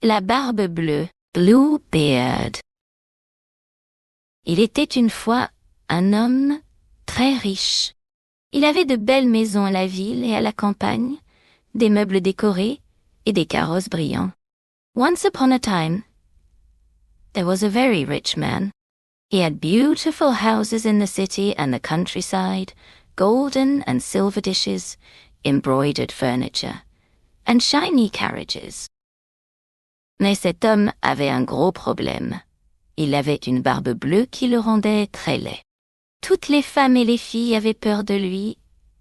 La Barbe Bleue, Blue Beard. Il était une fois un homme très riche. Il avait de belles maisons à la ville et à la campagne, des meubles décorés et des carrosses brillants. Once upon a time, there was a very rich man. He had beautiful houses in the city and the countryside, golden and silver dishes, embroidered furniture, and shiny carriages. Mais cet homme avait un gros problème. Il avait une barbe bleue qui le rendait très laid. Toutes les femmes et les filles avaient peur de lui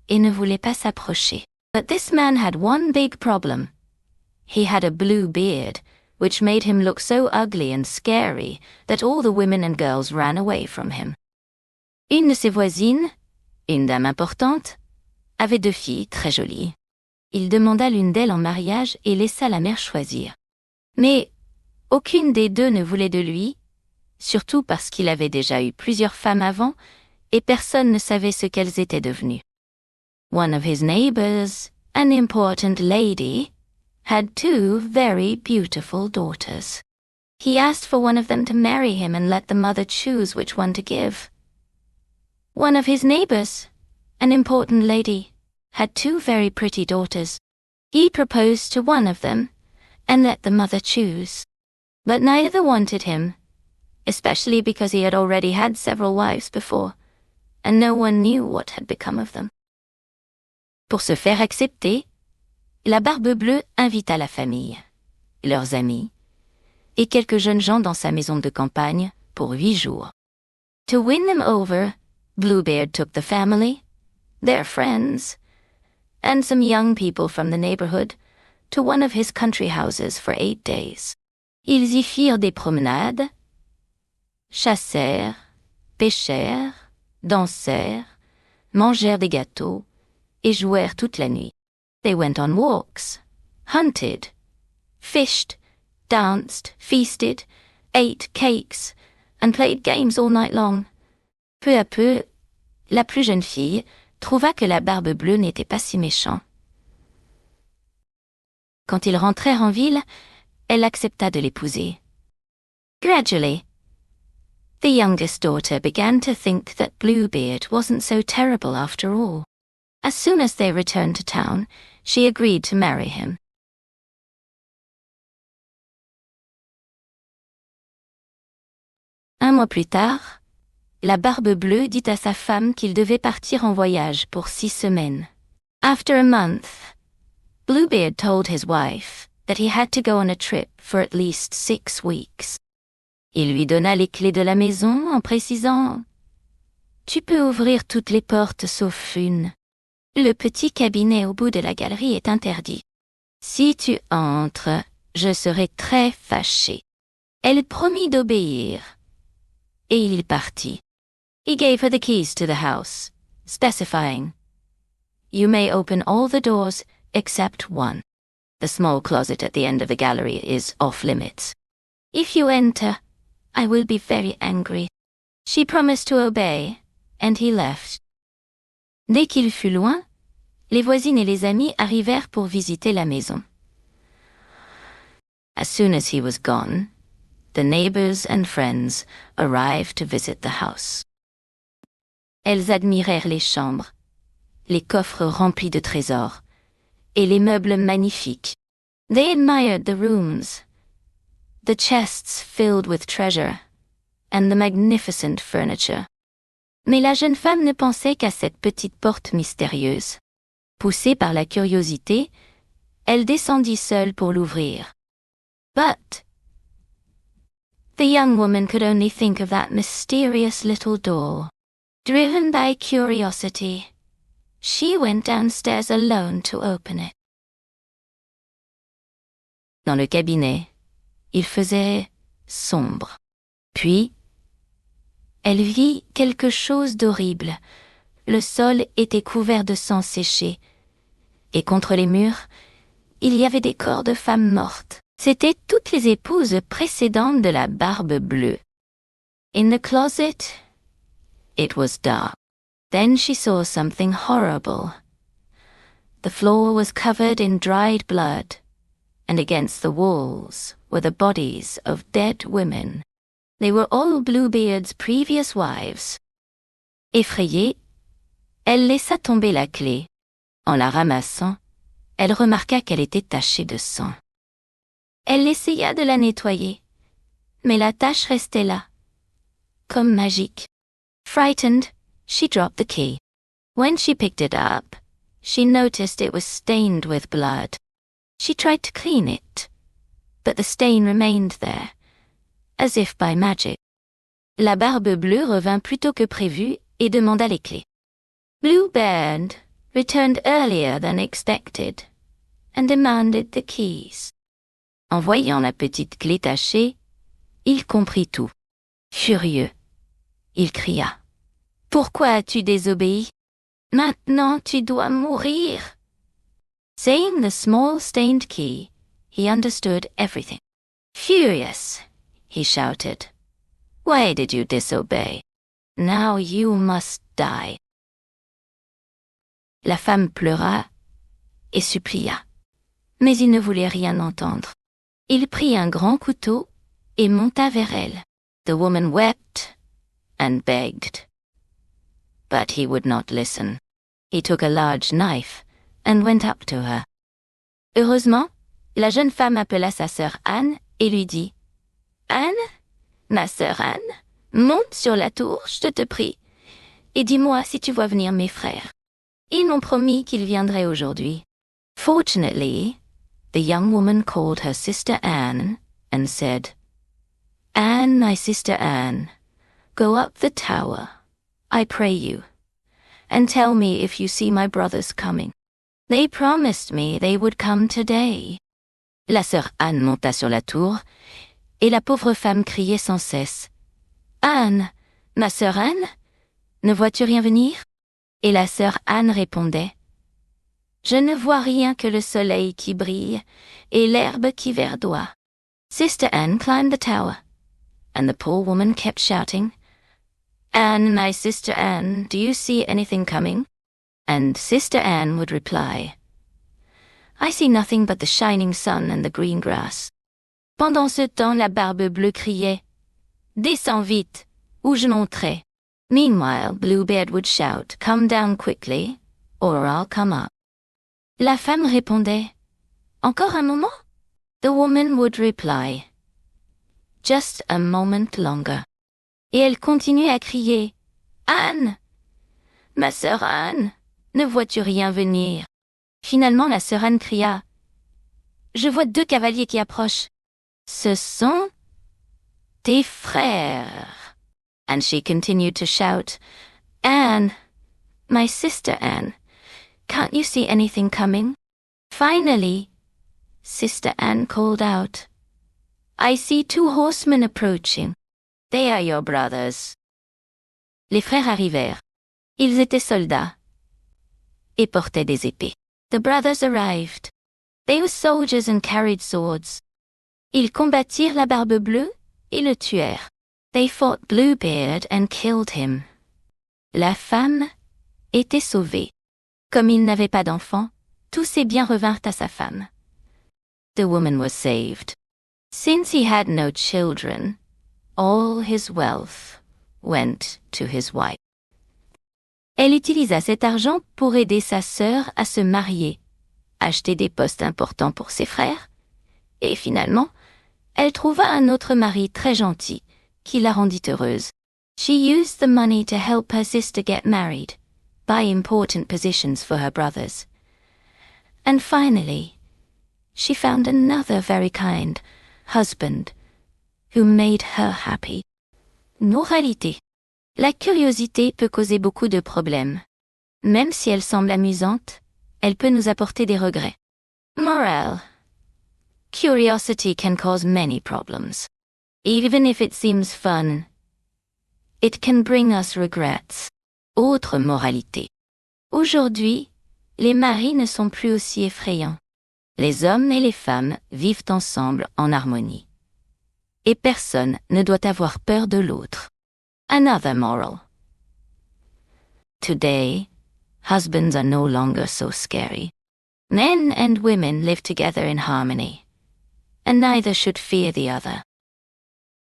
et ne voulaient pas s'approcher. But this man had one big problem. He had a blue beard, which made him look so ugly and scary that all the women and girls ran away from him. Une de ses voisines, une dame importante, avait 2 filles très jolies. Il demanda l'une d'elles en mariage et laissa la mère choisir. Mais aucune des 2 ne voulait de lui, surtout parce qu'il avait déjà eu plusieurs femmes avant et personne ne savait ce qu'elles étaient devenues. One of his neighbors, an important lady, had 2 very beautiful daughters. He asked for one of them to marry him and let the mother choose which one to give. One of his neighbors, an important lady, had 2 very pretty daughters. He proposed to one of them and let the mother choose. But neither wanted him, especially because he had already had several wives before, and no one knew what had become of them. Pour se faire accepter, la Barbe Bleue invita la famille, leurs amis, et quelques jeunes gens dans sa maison de campagne pour 8 jours. To win them over, Bluebeard took the family, their friends, and some young people from the neighborhood to one of his country houses for 8 days. Ils y firent des promenades, chassèrent, pêchèrent, dansèrent, mangèrent des gâteaux et jouèrent toute la nuit. They went on walks, hunted, fished, danced, feasted, ate cakes, and played games all night long. Peu à peu, la plus jeune fille trouva que la Barbe Bleue n'était pas si méchant. Quand ils rentrèrent en ville, elle accepta de l'épouser. Gradually, the youngest daughter began to think that Bluebeard wasn't so terrible after all. As soon as they returned to town, she agreed to marry him. Un mois plus tard, la Barbe Bleue dit à sa femme qu'il devait partir en voyage pour 6 semaines. After a month, Bluebeard told his wife that he had to go on a trip for at least 6 weeks. Il lui donna les clés de la maison en précisant « Tu peux ouvrir toutes les portes sauf une. Le petit cabinet au bout de la galerie est interdit. Si tu entres, je serai très fâché. » Elle promit d'obéir, et il partit. He gave her the keys to the house, specifying, "You may open all the doors except one. The small closet at the end of the gallery is off limits. If you enter, I will be very angry." She promised to obey, and he left. Dès qu'il fut loin, les voisines et les amis arrivèrent pour visiter la maison. As soon as he was gone, the neighbors and friends arrived to visit the house. Elles admirèrent les chambres, les coffres remplis de trésors, et les meubles magnifiques. They admired the rooms, the chests filled with treasure, and the magnificent furniture. Mais la jeune femme ne pensait qu'à cette petite porte mystérieuse. Poussée par la curiosité, elle descendit seule pour l'ouvrir. But the young woman could only think of that mysterious little door. Driven by curiosity, she went downstairs alone to open it. Dans le cabinet, il faisait sombre. Puis, elle vit quelque chose d'horrible. Le sol était couvert de sang séché, et contre les murs, il y avait des corps de femmes mortes. C'étaient toutes les épouses précédentes de la Barbe Bleue. In the closet, it was dark. Then she saw something horrible. The floor was covered in dried blood, and against the walls were the bodies of dead women. They were all Bluebeard's previous wives. Effrayée, elle laissa tomber la clé. En la ramassant, elle remarqua qu'elle était tachée de sang. Elle essaya de la nettoyer, mais la tache restait là, comme magique. Frightened, she dropped the key. When she picked it up, she noticed it was stained with blood. She tried to clean it, but the stain remained there, as if by magic. La Barbe Bleue revint plus tôt que prévu et demanda les clés. Bluebeard returned earlier than expected and demanded the keys. En voyant la petite clé tachée, il comprit tout. Furieux, il cria. « Pourquoi as-tu désobéi? Maintenant tu dois mourir! » Saying the small stained key, he understood everything. Furious, he shouted. Why did you disobey? Now you must die. La femme pleura et supplia. Mais il ne voulait rien entendre. Il prit un grand couteau et monta vers elle. The woman wept and begged. But he would not listen. He took a large knife and went up to her. Heureusement, la jeune femme appela sa sœur Anne et lui dit « Anne, ma sœur Anne, monte sur la tour, je te prie, et dis-moi si tu vois venir mes frères. Ils m'ont promis qu'ils viendraient aujourd'hui. » Fortunately, the young woman called her sister Anne and said, Anne, my sister Anne, go up the tower, I pray you, and tell me if you see my brothers coming. They promised me they would come today. La sœur Anne monta sur la tour, et la pauvre femme criait sans cesse. Anne, ma sœur Anne, ne vois-tu rien venir? Et la sœur Anne répondait. Je ne vois rien que le soleil qui brille et l'herbe qui verdoie. Sister Anne climbed the tower, and the poor woman kept shouting, Anne, my sister Anne, do you see anything coming? And Sister Anne would reply, I see nothing but the shining sun and the green grass. Pendant ce temps, la Barbe Bleue criait, Descends vite, ou je monterai. Meanwhile, Bluebeard would shout, Come down quickly, or I'll come up. La femme répondait, Encore un moment? The woman would reply, Just a moment longer. Et elle continuait à crier, Anne! Ma sœur Anne, ne vois-tu rien venir? Finalement, la sœur Anne cria, Je vois 2 cavaliers qui approchent. Ce sont tes frères. And she continued to shout, Anne, my sister Anne, can't you see anything coming? Finally, Sister Anne called out, I see 2 horsemen approaching. They are your brothers. Les frères arrivèrent. Ils étaient soldats et portaient des épées. The brothers arrived. They were soldiers and carried swords. Ils combattirent la Barbe Bleue et le tuèrent. They fought Bluebeard and killed him. La femme était sauvée. Comme il n'avait pas d'enfants, tous ses biens revinrent à sa femme. The woman was saved. Since he had no children, all his wealth went to his wife. Elle utilisa cet argent pour aider sa sœur à se marier, acheter des postes importants pour ses frères, et finalement, elle trouva un autre mari très gentil qui la rendit heureuse. She used the money to help her sister get married, buy important positions for her brothers. And finally, she found another very kind husband who made her happy. Moralité. La curiosité peut causer beaucoup de problèmes. Même si elle semble amusante, elle peut nous apporter des regrets. Morale. Curiosity can cause many problems. Even if it seems fun, it can bring us regrets. Autre moralité. Aujourd'hui, les maris ne sont plus aussi effrayants. Les hommes et les femmes vivent ensemble en harmonie. Et personne ne doit avoir peur de l'autre. Another moral. Today, husbands are no longer so scary. Men and women live together in harmony. and neither should fear the other.